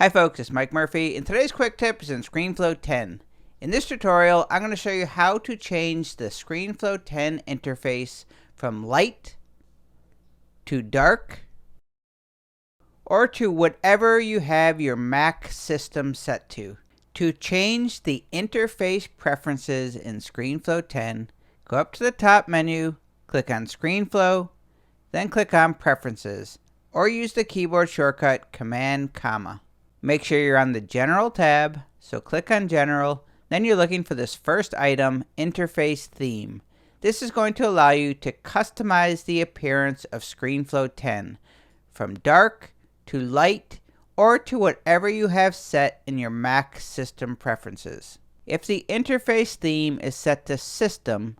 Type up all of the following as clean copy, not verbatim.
Hi folks, it's Mike Murphy, and today's quick tip is in Screenflow 10. In this tutorial, I'm going to show you how to change the Screenflow 10 interface from light to dark or to whatever you have your Mac system set to. To change the interface preferences in Screenflow 10, go up to the top menu, click on Screenflow, then click on Preferences, or use the keyboard shortcut Cmd Comma. Make sure you're on the General tab, so click on General, then you're looking for this first item, Interface Theme. This is going to allow you to customize the appearance of Screenflow 10 from dark to light or to whatever you have set in your Mac system preferences. If the interface theme is set to System,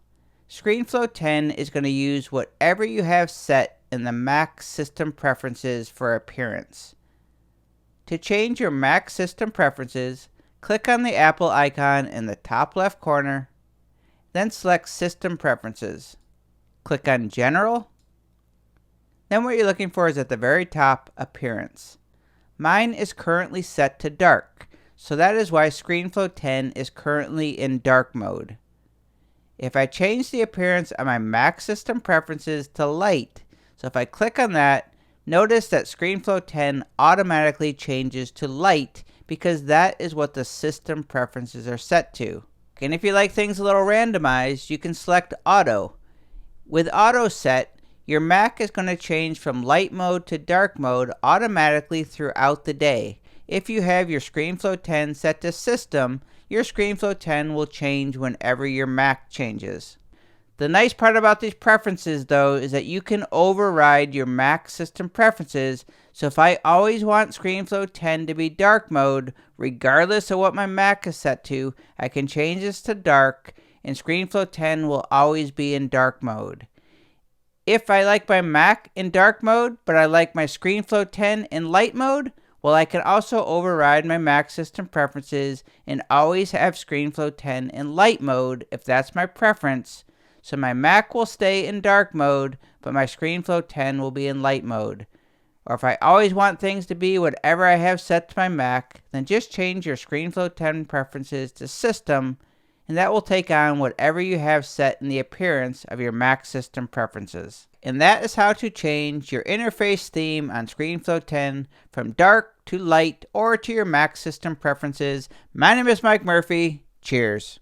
Screenflow 10 is going to use whatever you have set in the Mac system preferences for appearance. To change your Mac system preferences, click on the Apple icon in the top left corner, then select System Preferences. Click on General. Then what you're looking for is at the very top, Appearance. Mine is currently set to dark, so that is why Screenflow 10 is currently in dark mode. If I change the appearance on my Mac system preferences to light, so if I click on that, notice that Screenflow 10 automatically changes to light because that is what the system preferences are set to. And if you like things a little randomized, you can select Auto. With Auto set, your Mac is going to change from light mode to dark mode automatically throughout the day. If you have your Screenflow 10 set to System, your Screenflow 10 will change whenever your Mac changes. The nice part about these preferences, though, is that you can override your Mac system preferences, so if I always want Screenflow 10 to be dark mode, regardless of what my Mac is set to, I can change this to dark, and Screenflow 10 will always be in dark mode. If I like my Mac in dark mode, but I like my Screenflow 10 in light mode, well, I can also override my Mac system preferences and always have Screenflow 10 in light mode if that's my preference. So my Mac will stay in dark mode, but my Screenflow 10 will be in light mode. Or if I always want things to be whatever I have set to my Mac, then just change your Screenflow 10 preferences to System, and that will take on whatever you have set in the appearance of your Mac system preferences. And that is how to change your interface theme on Screenflow 10 from dark to light or to your Mac system preferences. My name is Mike Murphy. Cheers.